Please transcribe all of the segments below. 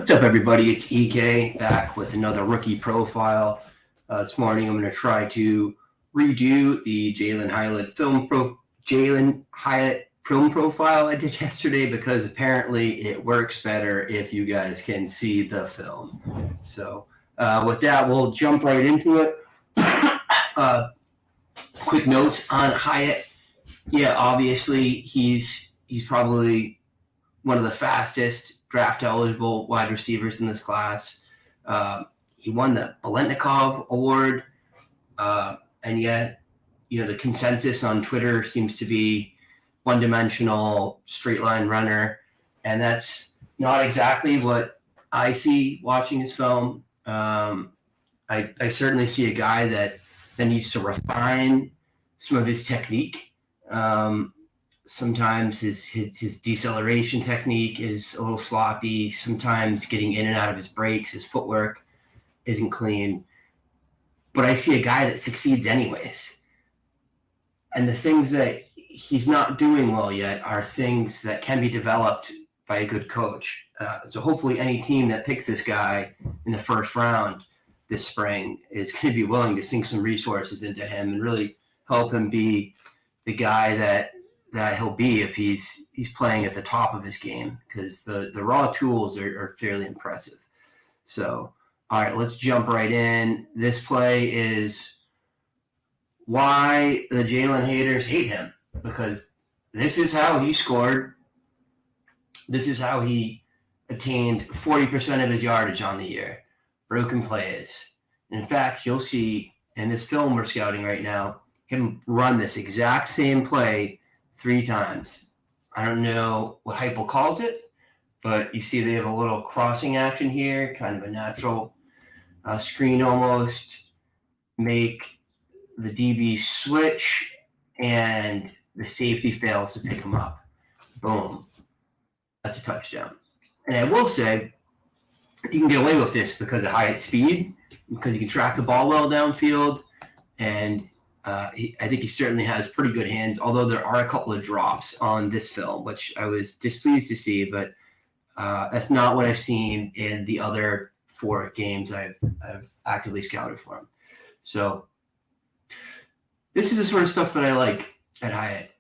What's up, everybody? It's EK back with another rookie profile. This morning, I'm going to try to redo the Jalin Hyatt film profile I did yesterday because apparently it works better if you guys can see the film. So with that, we'll jump right into it. Quick notes on Hyatt. Yeah, obviously he's probably one of the fastest draft eligible wide receivers in this class. He won the Biletnikoff award, and yet, the consensus on Twitter seems to be one-dimensional, straight-line runner, and that's not exactly what I see watching his film. I certainly see a guy that needs to refine some of his technique. Sometimes his deceleration technique is a little sloppy. Sometimes getting in and out of his breaks, his footwork isn't clean. But I see a guy that succeeds anyways. And the things that he's not doing well yet are things that can be developed by a good coach. So hopefully any team that picks this guy in the first round this spring is going to be willing to sink some resources into him and really help him be the guy that he'll be if he's playing at the top of his game, because the raw tools are fairly impressive. So, all right, let's jump right in. This play is why the Jalin haters hate him, because this is how he scored. This is how he attained 40% of his yardage on the year. Broken plays. In fact, you'll see in this film we're scouting right now, him run this exact same play 3 times. I don't know what Heupel calls it, but you see they have a little crossing action here, kind of a natural screen almost, make the DB switch, and the safety fails to pick him up. Boom. That's a touchdown. And I will say, you can get away with this because of Hyatt's speed, because you can track the ball well downfield, and I think he certainly has pretty good hands, although there are a couple of drops on this film, which I was displeased to see, but that's not what I've seen in the other 4 games I've actively scouted for him. So this is the sort of stuff that I like at Hyatt.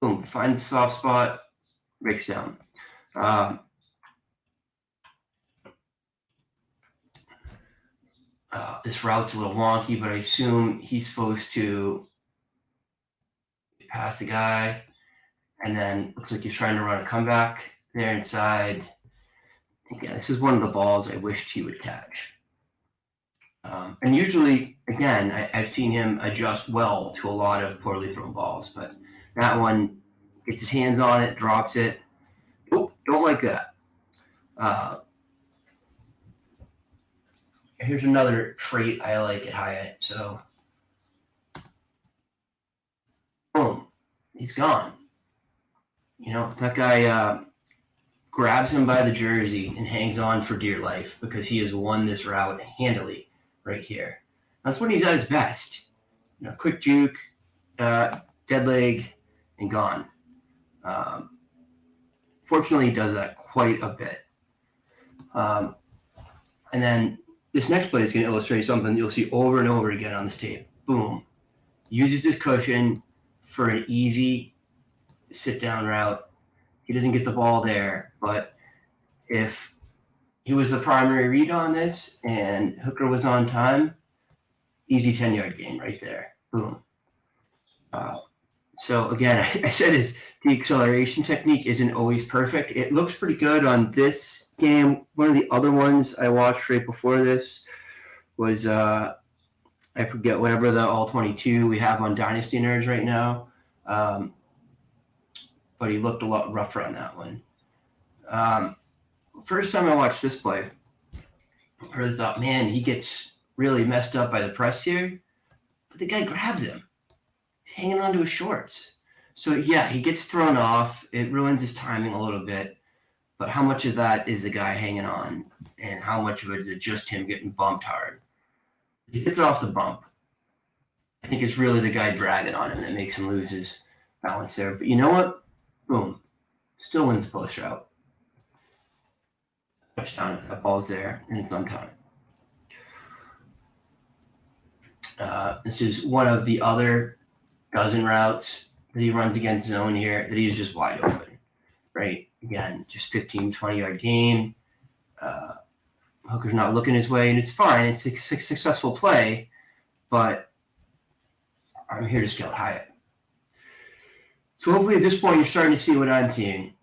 Boom, find the soft spot, breaks down. This route's a little wonky, but I assume he's supposed to pass the guy, and then looks like he's trying to run a comeback there inside. Yeah, this is one of the balls I wished he would catch. And usually, again, I've seen him adjust well to a lot of poorly thrown balls, but that one gets his hands on it, drops it. Oh, don't like that. Here's another trait I like at Hyatt. So, boom, he's gone. That guy grabs him by the jersey and hangs on for dear life because he has won this route handily right here. That's when he's at his best. Quick juke, dead leg, and gone. Fortunately, he does that quite a bit. And then this next play is going to illustrate something you'll see over and over again on this tape. Boom. Uses his cushion for an easy sit-down route. He doesn't get the ball there, but if he was the primary read on this and Hooker was on time, easy 10-yard gain right there. Boom. So, again, I said his deceleration technique isn't always perfect. It looks pretty good on this game. One of the other ones I watched right before this was, I forget, whatever the All-22 we have on Dynasty Nerds right now. But he looked a lot rougher on that one. First time I watched this play, I really thought, man, he gets really messed up by the press here. But the guy grabs him. He's hanging onto his shorts. So, yeah, he gets thrown off. It ruins his timing a little bit. But how much of that is the guy hanging on? And how much of it is just him getting bumped hard? He gets off the bump. I think it's really the guy dragging on him that makes him lose his balance there. But you know what? Boom. Still wins the post route. touchdown if that ball's there and it's on time. This is one of the other dozen routes that he runs against zone here that he's just wide open, right? Again, just 15, 20-yard game. Hooker's not looking his way, and it's fine. It's a successful play, but I'm here to scout Hyatt. So hopefully at this point you're starting to see what I'm seeing.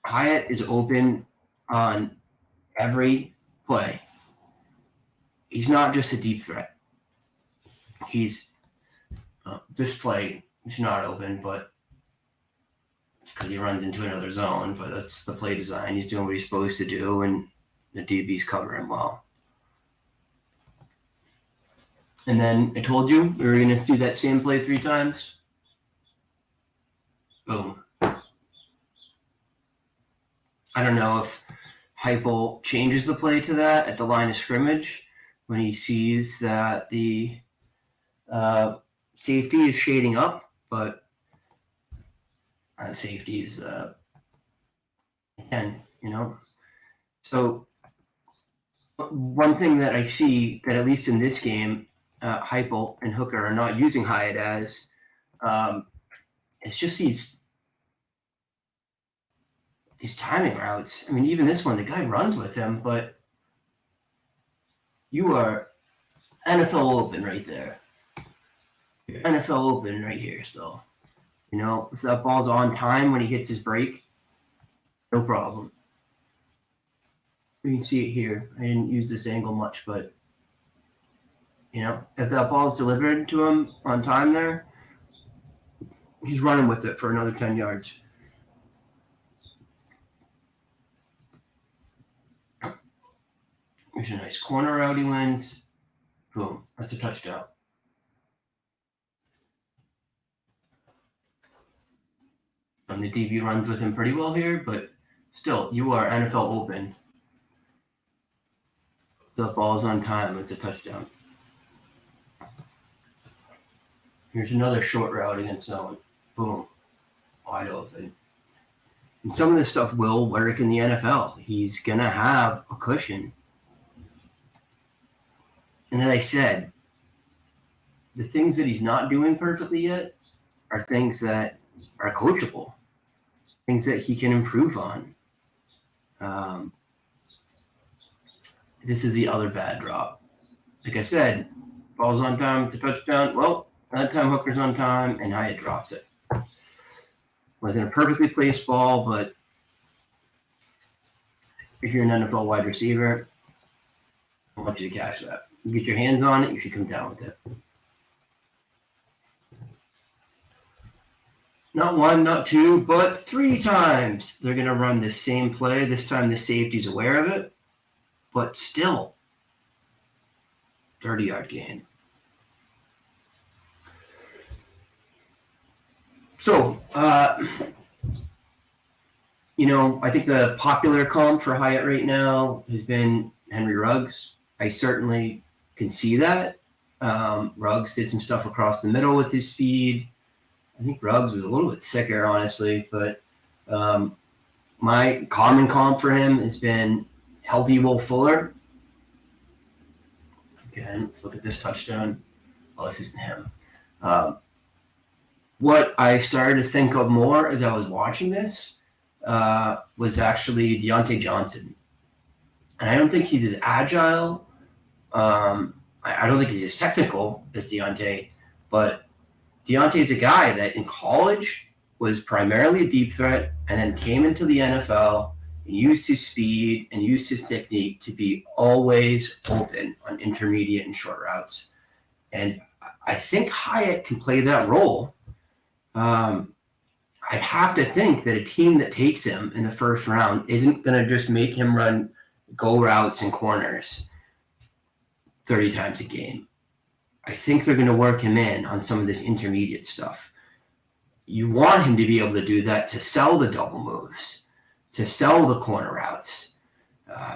Hyatt is open on every play. He's not just a deep threat. He's this play is not open, but because he runs into another zone, but that's the play design. He's doing what he's supposed to do, and the DB's cover him well. And then I told you we were going to see that same play 3 times. Boom. I don't know if Heupel changes the play to that at the line of scrimmage when he sees that the safety is shading up, but safety is, again, So one thing that I see that at least in this game, Heupel and Hooker are not using Hyatt as, it's just these timing routes. I mean, even this one, the guy runs with him, but you are NFL open right there. NFL open right here still. If that ball's on time when he hits his break, no problem. You can see it here. I didn't use this angle much, but, if that ball's delivered to him on time there, he's running with it for another 10 yards. There's a nice corner route he wins. Boom. That's a touchdown. The DB runs with him pretty well here, but still, you are NFL open. The ball's on time. It's a touchdown. Here's another short route against zone. Boom. Wide open. And some of this stuff will work in the NFL. He's going to have a cushion. And as I said, the things that he's not doing perfectly yet are things that are coachable, things that he can improve on. This is the other bad drop. Like I said, ball's on time, it's a touchdown. Well, that time Hooker's on time, and Hyatt drops it. Wasn't a perfectly placed ball, but if you're an NFL wide receiver, I want you to catch that. You get your hands on it, you should come down with it. Not 1, not 2, but 3 times they're going to run this same play. This time the safety's aware of it, but still 30-yard gain. So, I think the popular comp for Hyatt right now has been Henry Ruggs. I certainly can see that. Ruggs did some stuff across the middle with his speed. I think Ruggs was a little bit thicker, honestly, but my common comp for him has been healthy Will Fuller. Again, let's look at this touchdown. Oh, this isn't him. What I started to think of more as I was watching this was actually Deontay Johnson. And I don't think he's as agile. I don't think he's as technical as Deontay, but Deontay's a guy that in college was primarily a deep threat and then came into the NFL and used his speed and used his technique to be always open on intermediate and short routes. And I think Hyatt can play that role. I'd have to think that a team that takes him in the first round isn't going to just make him run go routes and corners 30 times a game. I think they're going to work him in on some of this intermediate stuff. You want him to be able to do that to sell the double moves, to sell the corner routes.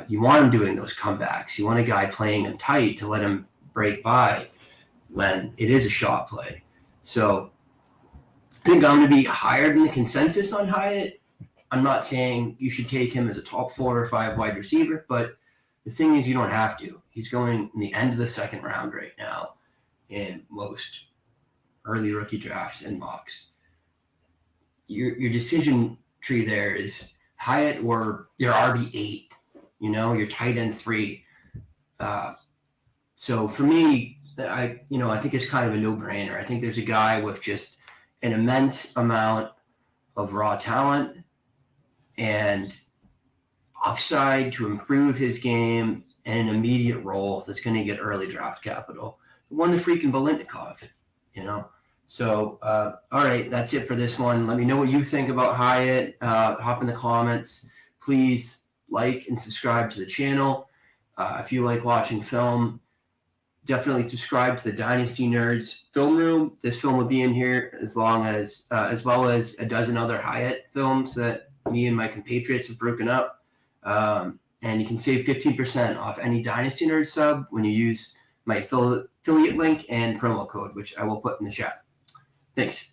You want him doing those comebacks. You want a guy playing him tight to let him break by when it is a shot play. So I think I'm going to be higher than the consensus on Hyatt, I'm not saying you should take him as a top 4 or 5 wide receiver, but the thing is, you don't have to. He's going in the end of the second round right now in most early rookie drafts and mocks. Your decision tree there is Hyatt or your RB8, your tight end 3. So for me, I think it's kind of a no-brainer. I think there's a guy with just an immense amount of raw talent and upside to improve his game and an immediate role that's going to get early draft capital. Won the freaking biletnikoff, So, all right, that's it for this one. Let me know what you think about Hyatt. Hop in the comments. Please like and subscribe to the channel. If you like watching film, definitely subscribe to the Dynasty Nerds film room. This film will be in here as well as a dozen other Hyatt films that me and my compatriots have broken up. And you can save 15% off any Dynasty Nerd sub when you use my affiliate link and promo code, which I will put in the chat. Thanks.